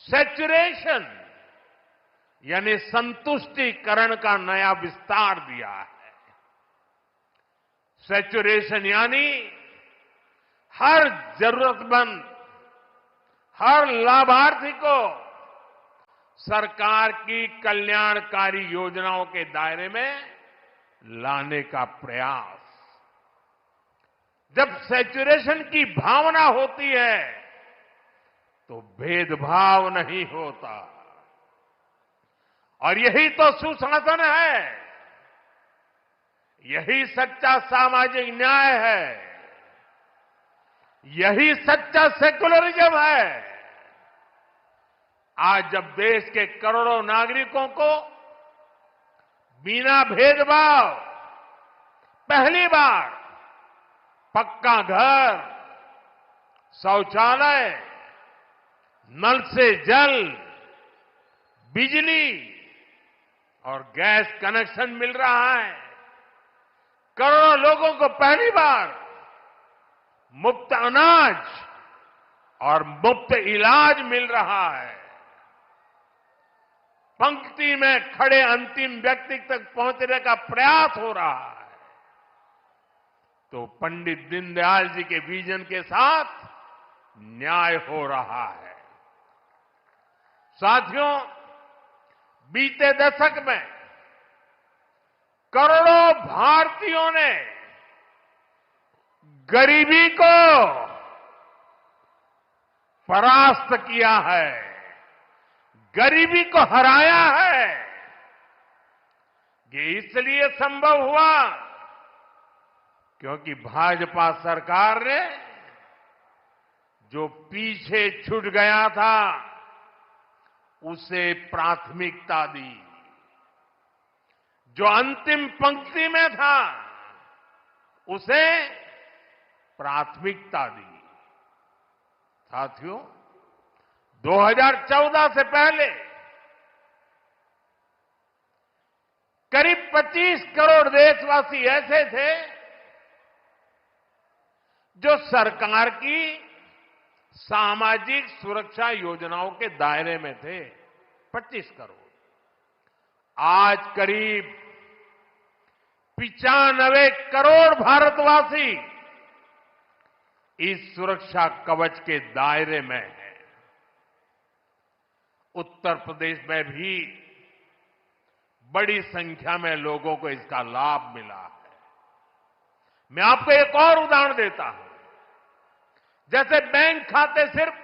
Saturation यानी संतुष्टिकरण का नया विस्तार दिया है। सैचुरेशन यानी हर जरूरतमंद, हर लाभार्थी को सरकार की कल्याणकारी योजनाओं के दायरे में लाने का प्रयास। जब सैचुरेशन की भावना होती है तो भेदभाव नहीं होता, और यही तो सुशासन है, यही सच्चा सामाजिक न्याय है, यही सच्चा सेकुलरिज्म है। आज जब देश के करोड़ों नागरिकों को बिना भेदभाव पहली बार पक्का घर, शौचालय, नल से जल, बिजली और गैस कनेक्शन मिल रहा है, करोड़ों लोगों को पहली बार मुफ्त अनाज और मुफ्त इलाज मिल रहा है, पंक्ति में खड़े अंतिम व्यक्ति तक पहुंचने का प्रयास हो रहा है, तो पंडित दीनदयाल जी के विजन के साथ न्याय हो रहा है। साथियों, बीते दशक में करोड़ों भारतीयों ने गरीबी को परास्त किया है, गरीबी को हराया है। ये इसलिए संभव हुआ क्योंकि भाजपा सरकार ने जो पीछे छूट गया था उसे प्राथमिकता दी, जो अंतिम पंक्ति में था उसे प्राथमिकता दी। साथियों, 2014 से पहले करीब 25 करोड़ देशवासी ऐसे थे जो सरकार की सामाजिक सुरक्षा योजनाओं के दायरे में थे। 25 करोड़। आज करीब 95 करोड़ भारतवासी इस सुरक्षा कवच के दायरे में है। उत्तर प्रदेश में भी बड़ी संख्या में लोगों को इसका लाभ मिला है। मैं आपको एक और उदाहरण देता हूं। जैसे बैंक खाते सिर्फ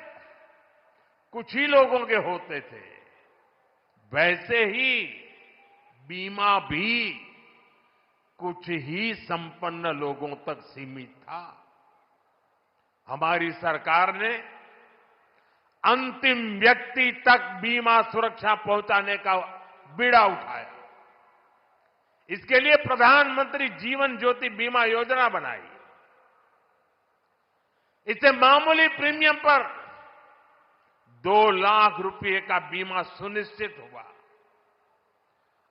कुछ ही लोगों के होते थे, वैसे ही बीमा भी कुछ ही संपन्न लोगों तक सीमित था। हमारी सरकार ने अंतिम व्यक्ति तक बीमा सुरक्षा पहुंचाने का बीड़ा उठाया। इसके लिए प्रधानमंत्री जीवन ज्योति बीमा योजना बनाई। इससे मामूली प्रीमियम पर 2 लाख रुपए का बीमा सुनिश्चित हुआ।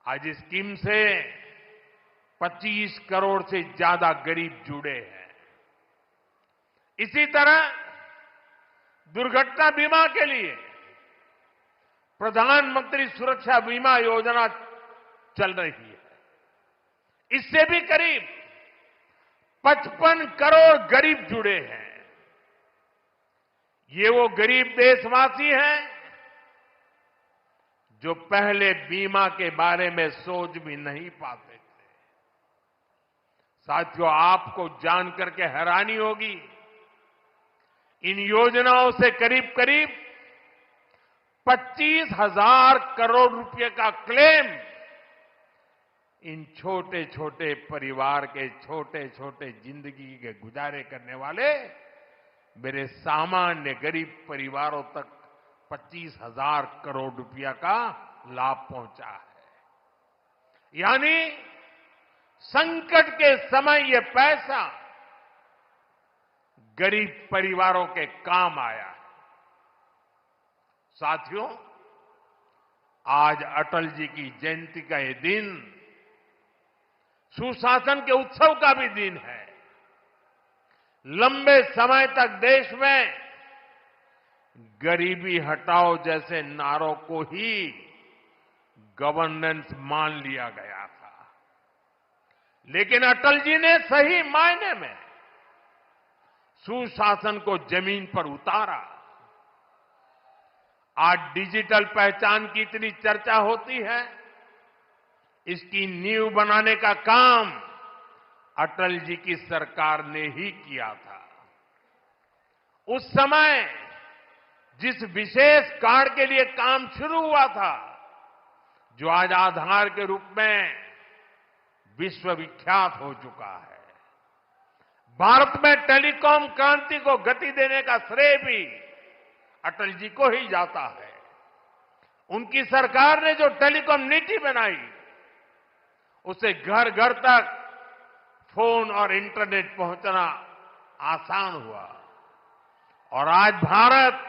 आज इस स्कीम से 25 करोड़ से ज्यादा गरीब जुड़े हैं। इसी तरह दुर्घटना बीमा के लिए प्रधानमंत्री सुरक्षा बीमा योजना चल रही है। इससे भी करीब 55 करोड़ गरीब जुड़े हैं। ये वो गरीब देशवासी हैं जो पहले बीमा के बारे में सोच भी नहीं पाते थे। साथियों, आपको जानकर के हैरानी होगी, इन योजनाओं से करीब करीब 25,000 करोड़ रुपए का क्लेम इन छोटे छोटे परिवार के छोटे छोटे जिंदगी के गुजारे करने वाले मेरे सामान्य गरीब परिवारों तक 25,000 करोड़ रुपया का लाभ पहुंचा है। यानी संकट के समय ये पैसा गरीब परिवारों के काम आया है। साथियों, आज अटल जी की जयंती का ये दिन सुशासन के उत्सव का भी दिन है। लंबे समय तक देश में गरीबी हटाओ जैसे नारों को ही गवर्नेंस मान लिया गया था। लेकिन अटल जी ने सही मायने में सुशासन को जमीन पर उतारा। आज डिजिटल पहचान की इतनी चर्चा होती है, इसकी नींव बनाने का काम अटल जी की सरकार ने ही किया था। उस समय जिस विशेष कार्ड के लिए काम शुरू हुआ था, जो आज आधार के रूप में विश्वविख्यात हो चुका है, भारत में टेलीकॉम क्रांति को गति देने का श्रेय भी अटल जी को ही जाता है। उनकी सरकार ने जो टेलीकॉम नीति बनाई, उससे घर घर तक फोन और इंटरनेट पहुंचना आसान हुआ और आज भारत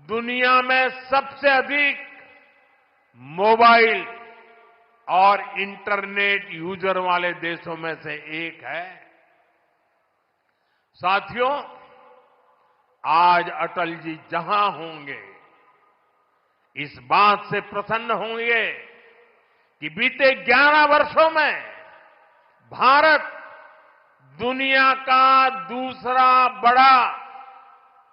दुनिया में सबसे अधिक मोबाइल और इंटरनेट यूजर वाले देशों में से एक है। साथियों, आज अटल जी जहां होंगे, इस बात से प्रसन्न होंगे कि बीते 11 वर्षों में भारत दुनिया का दूसरा बड़ा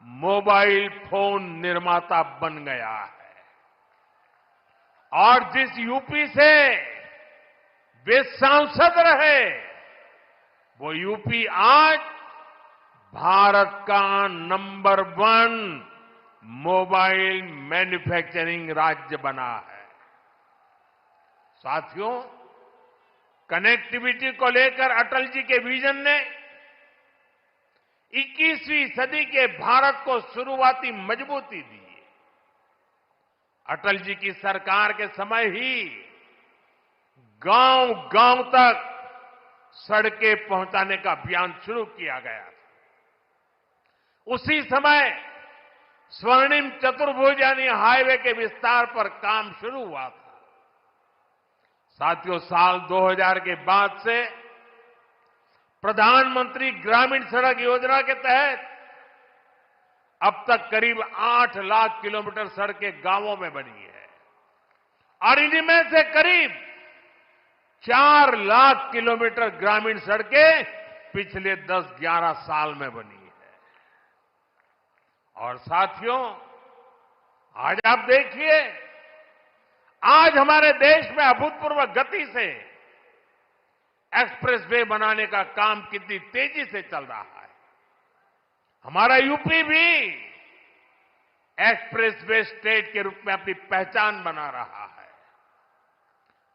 मोबाइल फोन निर्माता बन गया है और जिस यूपी से वे सांसद रहे, वो यूपी आज भारत का नंबर 1 मोबाइल मैन्युफैक्चरिंग राज्य बना है। साथियों, कनेक्टिविटी को लेकर अटल जी के विजन ने 21वीं सदी के भारत को शुरुआती मजबूती दी। अटल जी की सरकार के समय ही गांव गांव तक सड़कें पहुंचाने का अभियान शुरू किया गया था। उसी समय स्वर्णिम चतुर्भुज यानी हाईवे के विस्तार पर काम शुरू हुआ था। साथियों, साल 2000 के बाद से प्रधानमंत्री ग्रामीण सड़क योजना के तहत अब तक करीब 8 लाख किलोमीटर सड़कें गांवों में बनी है और इनमें से करीब 4 लाख किलोमीटर ग्रामीण सड़कें पिछले 10-11 साल में बनी है। और साथियों, आज आप देखिए, आज हमारे देश में अभूतपूर्व गति से एक्सप्रेसवे बनाने का काम कितनी तेजी से चल रहा है। हमारा यूपी भी एक्सप्रेसवे स्टेट के रूप में अपनी पहचान बना रहा है।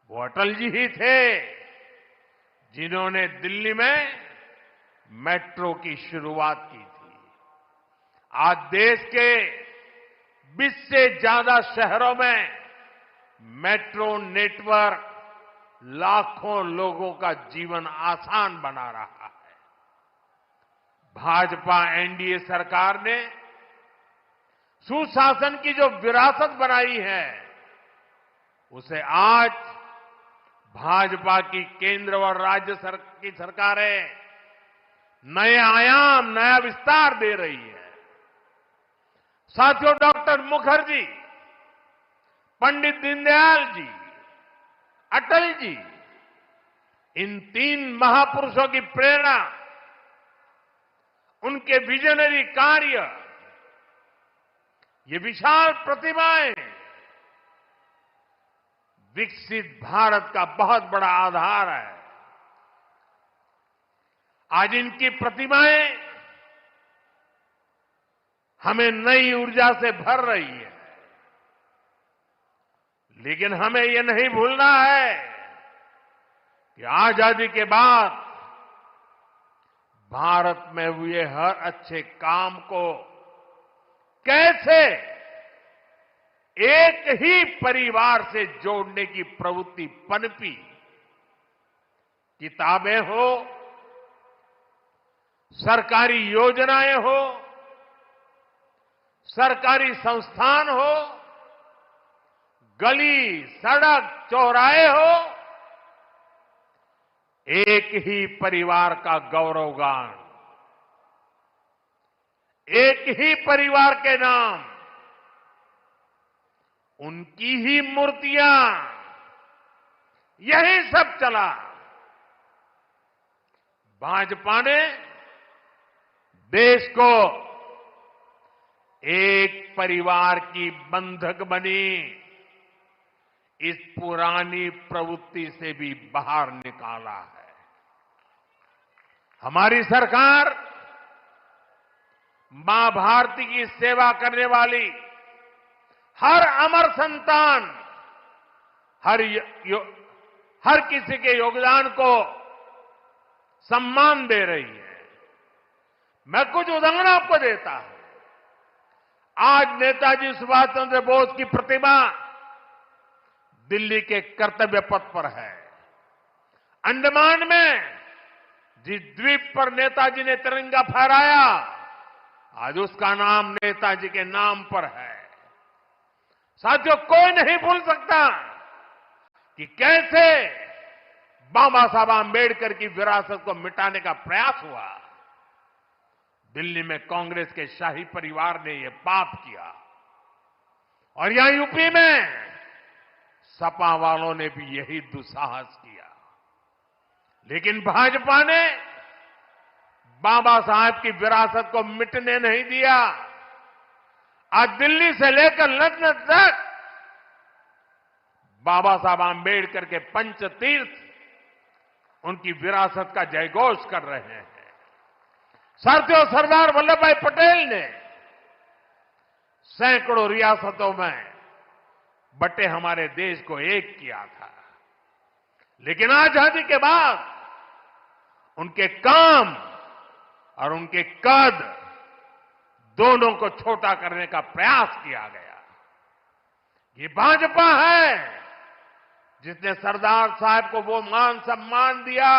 वो अटल जी ही थे जिन्होंने दिल्ली में मेट्रो की शुरुआत की थी। आज देश के 20 से ज्यादा शहरों में मेट्रो नेटवर्क लाखों लोगों का जीवन आसान बना रहा है। भाजपा एनडीए सरकार ने सुशासन की जो विरासत बनाई है, उसे आज भाजपा की केंद्र और राज्य की सरकारें नए आयाम, नया विस्तार दे रही है। साथियों, डॉक्टर मुखर्जी, पंडित दीनदयाल जी, अटल जी, इन 3 महापुरुषों की प्रेरणा, उनके विजनरी कार्य, ये विशाल प्रतिभाएं विकसित भारत का बहुत बड़ा आधार है। आज इनकी प्रतिभाएं हमें नई ऊर्जा से भर रही है। लेकिन हमें यह नहीं भूलना है कि आजादी के बाद भारत में हुए हर अच्छे काम को कैसे एक ही परिवार से जोड़ने की प्रवृत्ति पनपी। किताबें हो, सरकारी योजनाएं हो, सरकारी संस्थान हो, गली, सड़क, चौराहे हो, एक ही परिवार का गौरवगान, एक ही परिवार के नाम, उनकी ही मूर्तियां, यही सब चला। भाजपा ने देश को एक परिवार की बंधक बनी इस पुरानी प्रवृत्ति से भी बाहर निकाला है। हमारी सरकार मां भारती की सेवा करने वाली हर अमर संतान, हर किसी के योगदान को सम्मान दे रही है। मैं कुछ उदाहरण आपको देता हूं। आज नेताजी सुभाष चंद्र बोस की प्रतिमा दिल्ली के कर्तव्य पथ पर है। अंडमान में जिस द्वीप पर नेताजी ने तिरंगा फहराया, आज उसका नाम नेताजी के नाम पर है। साथियों, कोई नहीं भूल सकता कि कैसे बाबा साहब आंबेडकर की विरासत को मिटाने का प्रयास हुआ। दिल्ली में कांग्रेस के शाही परिवार ने यह पाप किया और यहां यूपी में सपा वालों ने भी यही दुस्साहस किया। लेकिन भाजपा ने बाबा साहब की विरासत को मिटने नहीं दिया। आज दिल्ली से लेकर लखनऊ तक बाबा साहब आंबेडकर के पंचतीर्थ उनकी विरासत का जयघोष कर रहे हैं। साथियों, सरदार वल्लभ भाई पटेल ने सैकड़ों रियासतों में बटे हमारे देश को एक किया था। लेकिन आजादी के बाद उनके काम और उनके कद दोनों को छोटा करने का प्रयास किया गया। ये भाजपा है जिसने सरदार साहब को वो मान सम्मान दिया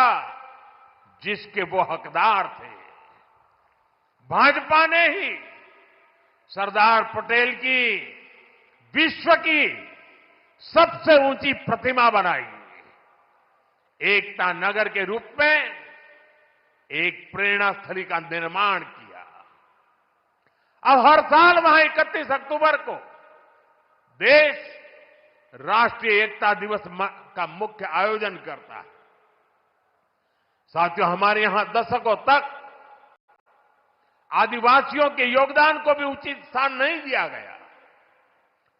जिसके वो हकदार थे। भाजपा ने ही सरदार पटेल की विश्व की सबसे ऊंची प्रतिमा बनाई, एकता नगर के रूप में एक प्रेरणा स्थली का निर्माण किया। अब हर साल वहां 31 अक्टूबर को देश राष्ट्रीय एकता दिवस का मुख्य आयोजन करता है। साथियों, हमारे यहां दशकों तक आदिवासियों के योगदान को भी उचित स्थान नहीं दिया गया।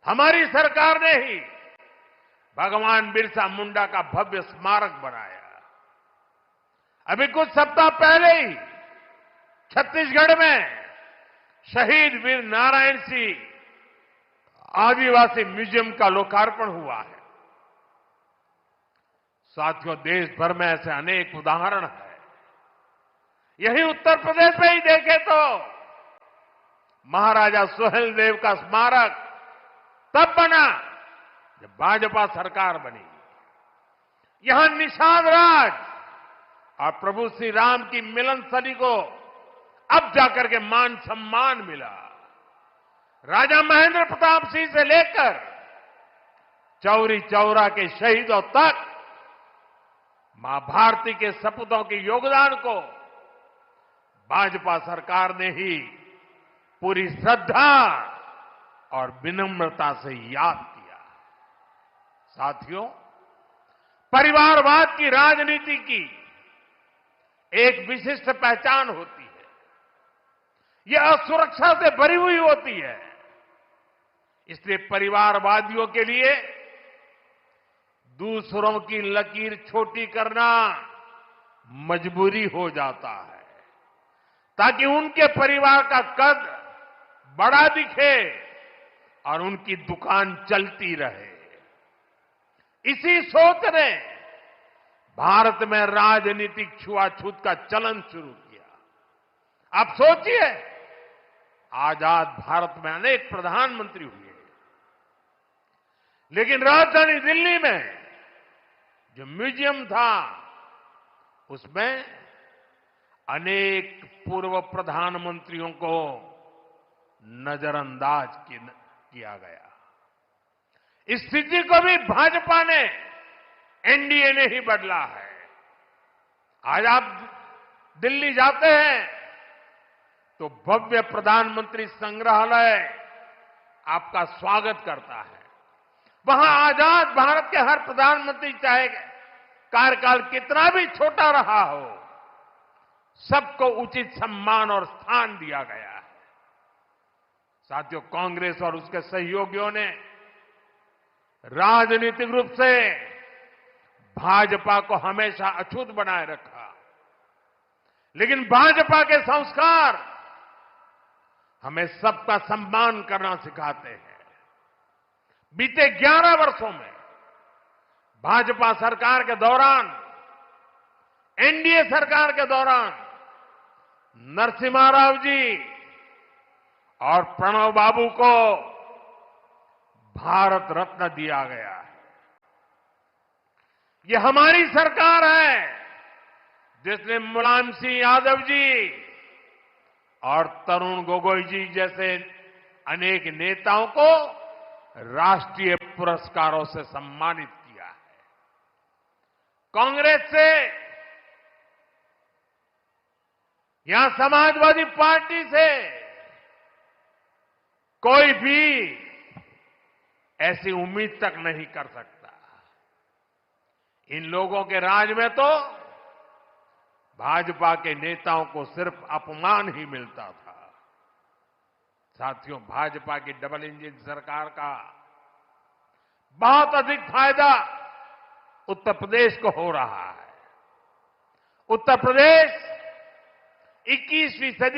हमारी सरकार ने ही भगवान बिरसा मुंडा का भव्य स्मारक बनाया। अभी कुछ सप्ताह पहले ही छत्तीसगढ़ में शहीद वीर नारायण सिंह आदिवासी म्यूजियम का लोकार्पण हुआ है। साथियों, देश भर में ऐसे अनेक उदाहरण हैं। यही उत्तर प्रदेश में ही देखें तो महाराजा सुहेलदेव का स्मारक तब बना जब भाजपा सरकार बनी। यहां निषाद राज और प्रभु श्री राम की मिलन स्थली को अब जाकर के मान सम्मान मिला। राजा महेंद्र प्रताप सिंह से लेकर चौरी चौरा के शहीदों तक मां भारती के सपूतों के योगदान को भाजपा सरकार ने ही पूरी श्रद्धा और विनम्रता से याद किया। साथियों, परिवारवाद की राजनीति की एक विशिष्ट पहचान होती है। यह असुरक्षा से भरी हुई होती है। इसलिए परिवारवादियों के लिए दूसरों की लकीर छोटी करना मजबूरी हो जाता है, ताकि उनके परिवार का कद बड़ा दिखे और उनकी दुकान चलती रहे। इसी सोच ने भारत में राजनीतिक छुआछूत का चलन शुरू किया। आप सोचिए, आजाद भारत में अनेक प्रधानमंत्री हुए, लेकिन राजधानी दिल्ली में जो म्यूजियम था उसमें अनेक पूर्व प्रधानमंत्रियों को नजरअंदाज किया गया। इस स्थिति को भी भाजपा ने, एनडीए ने ही बदला है। आज आप दिल्ली जाते हैं तो भव्य प्रधानमंत्री संग्रहालय आपका स्वागत करता है। वहां आजाद भारत के हर प्रधानमंत्री, चाहे कार्यकाल कितना भी छोटा रहा हो, सबको उचित सम्मान और स्थान दिया गया है। साथियों, कांग्रेस और उसके सहयोगियों ने राजनीतिक रूप से भाजपा को हमेशा अछूत बनाए रखा, लेकिन भाजपा के संस्कार हमें सबका सम्मान करना सिखाते हैं। बीते 11 वर्षों में भाजपा सरकार के दौरान, एनडीए सरकार के दौरान नरसिम्हा राव जी और प्रणब बाबू को भारत रत्न दिया गया है। ये हमारी सरकार है जिसने मुलायम सिंह यादव जी और तरुण गोगोई जी जैसे अनेक नेताओं को राष्ट्रीय पुरस्कारों से सम्मानित किया है। कांग्रेस से, यहां समाजवादी पार्टी से कोई भी ऐसी उम्मीद तक नहीं कर सकता। इन लोगों के राज में तो भाजपा के नेताओं को सिर्फ अपमान ही मिलता था। साथियों, भाजपा की डबल इंजन सरकार का बहुत अधिक फायदा उत्तर प्रदेश को हो रहा है। उत्तर प्रदेश 21वीं सदी